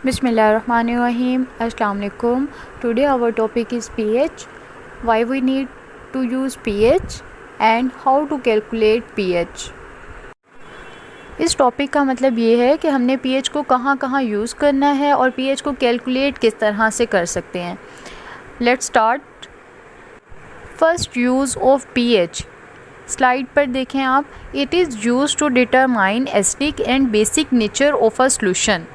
Bismillahirrahmanirrahim. Assalamu alaikum. Today our topic is pH. Why we need to use pH and how to calculate pH. इस topic का मतलब ये है कि हमने pH को कहाँ कहाँ यूज़ करना है और pH को कैलकुलेट किस तरह से कर सकते हैं. Let's start. First use of pH. Slide पर देखें आप. It is use to determine acidic and basic nature of a solution.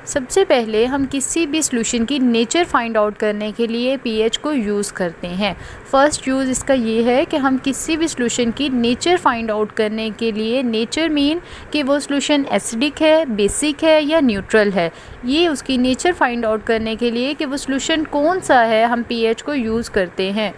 सबसे पहले हम किसी भी सॉल्यूशन की नेचर फाइंड आउट करने के लिए pH को यूज़ करते हैं. फर्स्ट यूज़ इसका ये है कि हम किसी भी सॉल्यूशन की नेचर फाइंड आउट करने के लिए, नेचर मीन कि वो सॉल्यूशन एसिडिक है, बेसिक है या न्यूट्रल है, ये उसकी नेचर फाइंड आउट करने के लिए कि वो सॉल्यूशन कौन सा है, हम pH को यूज़ करते हैं.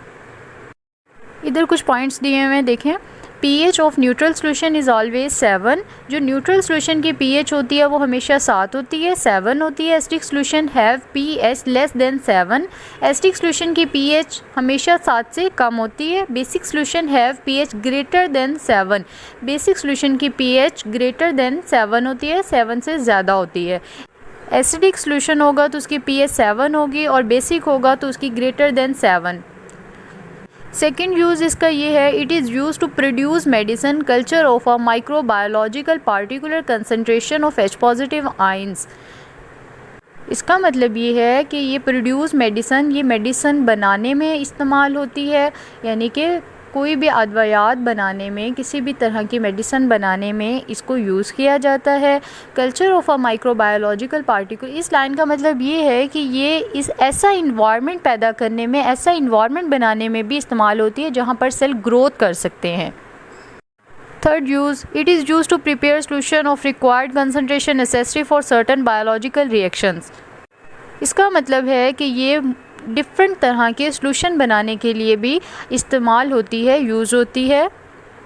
इधर कुछ पॉइंट्स दिए हुए हैं, देखें. pH of neutral solution is always 7. जो न्यूट्रल सॉल्यूशन की pH होती है वो हमेशा 7 होती है, 7 होती है. Acidic solution have pH less than 7. Acidic solution की pH हमेशा 7 से कम होती है. Basic solution have pH greater than 7. Basic solution की pH ग्रेटर देन 7 होती है, 7 से ज़्यादा होती है. एसिडिक सॉल्यूशन होगा तो उसकी pH 7 होगी और बेसिक होगा तो उसकी ग्रेटर देन 7. सेकेंड यूज़ इसका ये है, it is use to produce medicine culture of a microbiological particular concentration of H positive ions. इसका मतलब ये है कि ये प्रोड्यूस मेडिसिन, ये मेडिसिन बनाने में इस्तेमाल होती है, यानी कि कोई भी अद्वियात बनाने में, किसी भी तरह की मेडिसिन बनाने में इसको यूज़ किया जाता है. Culture of a microbiological particle, इस लाइन का मतलब ये है कि ये इस ऐसा इन्वायरमेंट पैदा करने में, ऐसा इन्वायरमेंट बनाने में भी इस्तेमाल होती है जहाँ पर सेल ग्रोथ कर सकते हैं. Third use, it is use to prepare solution of required concentration necessary for certain biological reactions. इसका मतलब है कि ये डिफरेंट तरह के सॉल्यूशन बनाने के लिए भी इस्तेमाल होती है, यूज़ होती है.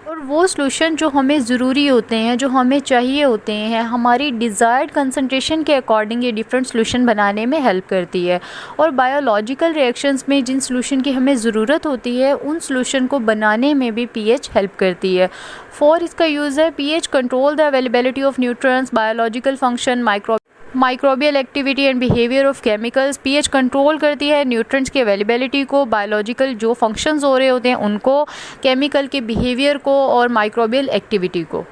और वो सॉल्यूशन जो हमें ज़रूरी होते हैं, जो हमें चाहिए होते हैं, हमारी डिज़ायर्ड कंसंट्रेशन के अकॉर्डिंग ये डिफरेंट सॉल्यूशन बनाने में हेल्प करती है. और बायोलॉजिकल रिएक्शंस में जिन सॉल्यूशन की हमें ज़रूरत होती है, उन सॉल्यूशन को बनाने में भी pH हेल्प करती है. फोर इसका यूज़ है, pH control the availability of nutrients, biological function, microbial activity and behaviour of chemicals. pH control करती है न्यूट्रिएंट्स की अवेलेबिलिटी को, बायोलॉजिकल जो फंक्शंस हो रहे होते हैं उनको, केमिकल के बिहेवियर को और माइक्रोबियल एक्टिविटी को.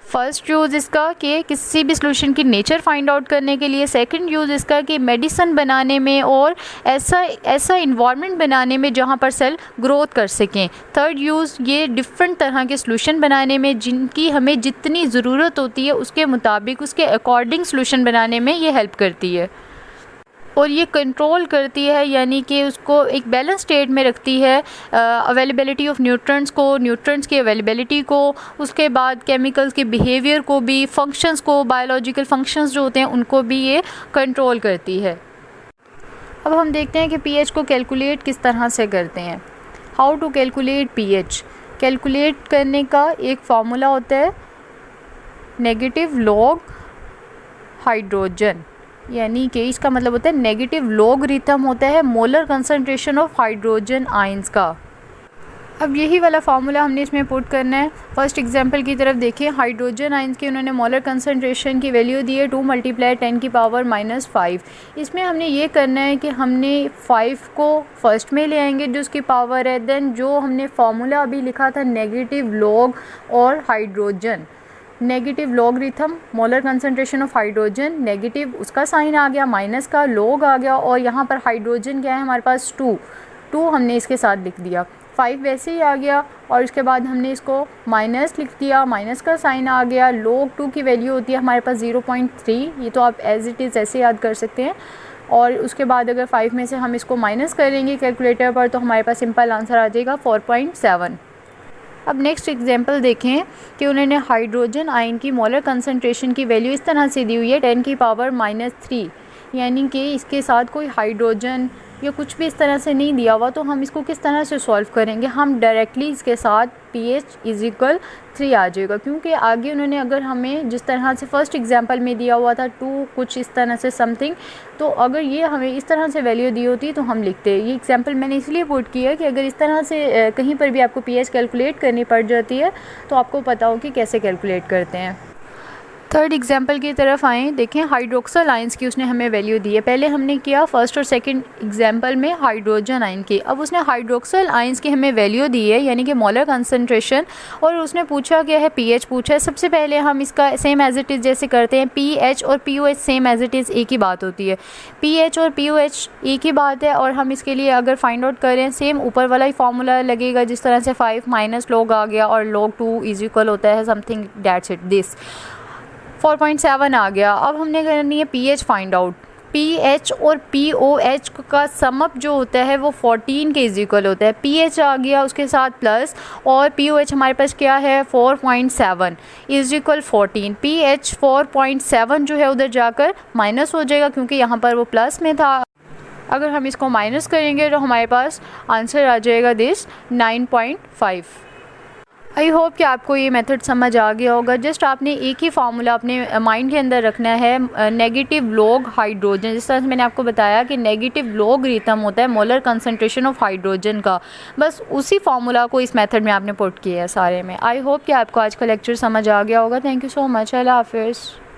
फर्स्ट यूज़ इसका कि किसी भी सॉल्यूशन की नेचर फाइंड आउट करने के लिए. सेकंड यूज़ इसका कि मेडिसिन बनाने में और ऐसा इन्वायरमेंट बनाने में जहाँ पर सेल ग्रोथ कर सकें. थर्ड यूज़, ये डिफरेंट तरह के सॉल्यूशन बनाने में जिनकी हमें जितनी ज़रूरत होती है उसके मुताबिक, उसके अकॉर्डिंग सॉल्यूशन बनाने में ये हेल्प करती है. और ये कंट्रोल करती है, यानी कि उसको एक बैलेंस स्टेट में रखती है, अवेलेबिलिटी ऑफ न्यूट्रिएंट्स को, न्यूट्रिएंट्स की अवेलेबिलिटी को, उसके बाद केमिकल्स के बिहेवियर को भी, फंक्शंस को, बायोलॉजिकल फंक्शंस जो होते हैं उनको भी ये कंट्रोल करती है. अब हम देखते हैं कि pH को कैलकुलेट किस तरह से करते हैं. How to calculate pH. Calculate करने का एक फार्मूला होता है, नेगेटिव लॉग हाइड्रोजन, यानी कि इसका मतलब होता है नेगेटिव लॉगरिथम होता है molar concentration of hydrogen ions का. अब यही वाला फार्मूला हमने इसमें पुट करना है. फर्स्ट एग्जांपल की तरफ देखिए. हाइड्रोजन आयंस की उन्होंने मोलर कंसंट्रेशन की वैल्यू दी है 2 × 10⁻⁻⁵. इसमें हमने ये करना है कि हमने 5 को फर्स्ट में ले आएंगे जो उसकी पावर है, देन जो हमने फार्मूला अभी लिखा था नेगेटिव लॉग और hydrogen, negative logarithm molar concentration of hydrogen, negative उसका साइन आ गया, माइनस का लॉग आ गया, और यहाँ पर हाइड्रोजन क्या है हमारे पास 2 हमने इसके साथ लिख दिया. 5 वैसे ही आ गया और इसके बाद हमने इसको माइनस लिख दिया, माइनस का साइन आ गया. लॉग 2 की वैल्यू होती है हमारे पास 0.3, ये तो आप एज इट इज़ ऐसे याद कर सकते हैं. और उसके बाद अगर 5 में से हम इसको माइनस करेंगे कैलकुलेटर पर तो हमारे पास सिंपल आंसर आ जाएगा 4.7. अब नेक्स्ट एग्जांपल देखें कि उन्होंने हाइड्रोजन आयन की मोलर कंसंट्रेशन की वैल्यू इस तरह से दी हुई है 10⁻⁻3, यानी कि इसके साथ कोई हाइड्रोजन या कुछ भी इस तरह से नहीं दिया हुआ. तो हम इसको किस तरह से सॉल्व करेंगे, हम डायरेक्टली इसके साथ pH = 3 आ जाएगा, क्योंकि आगे उन्होंने अगर हमें जिस तरह से फर्स्ट एग्जांपल में दिया हुआ था 2 कुछ इस तरह से समथिंग, तो अगर ये हमें इस तरह से वैल्यू दी होती तो हम लिखते. ये एग्जांपल मैंने इसलिए पुट किया कि अगर इस तरह से कहीं पर भी आपको pH कैलकुलेट करनी पड़ जाती है तो आपको पता हो कि कैसे कैलकुलेट करते हैं. थर्ड एग्जाम्पल की तरफ आएँ, देखें हाइड्रोक्सल आयंस की उसने हमें वैल्यू दी है। पहले हमने किया फर्स्ट और सेकंड एग्जाम्पल में हाइड्रोजन आयन की, अब उसने हाइड्रोक्सल आयंस की हमें वैल्यू दी है, यानी कि मोलर कंसंट्रेशन, और उसने पूछा क्या है, पीएच पूछा है। सबसे पहले हम इसका सेम एज इट इज़ जैसे करते हैं, पीएच और pOH same as it is एक ही बात होती है, पीएच और पीओएच एक ही बात है। और हम इसके लिए अगर फाइंड आउट करें, सेम ऊपर वाला ही फार्मूला लगेगा, जिस तरह से 5 माइनस log आ गया और log 2 इज इक्वल होता है समथिंग दैट्स इट, दिस 4.7 आ गया। अब हमने करनी है पीएच फाइंड आउट। पीएच और पीओएच का समअप जो होता है वो 14 के इज इक्वल होता है। पीएच आ गया उसके साथ प्लस, और पीओएच हमारे पास क्या है 4.7 इज इक्वल 14। पीएच 4.7 जो है उधर जाकर माइनस हो जाएगा, क्योंकि यहाँ पर वो प्लस में था। अगर हम इसको माइनस करेंगे तो हमारे पास आंसर आ जाएगा दिस 9.5। आई होप कि आपको ये मेथड समझ आ गया होगा। जस्ट आपने एक ही फार्मूला अपने माइंड के अंदर रखना है, नेगेटिव लॉग हाइड्रोजन। जिस तरह से मैंने आपको बताया कि नेगेटिव लॉगरिथम होता है मोलर कंसंट्रेशन ऑफ हाइड्रोजन का, बस उसी फार्मूला को इस मेथड में आपने पुट किया है सारे में। आई होप कि आपको आज का लेक्चर समझ आ गया होगा। Thank you so much. Allah हाफिज़।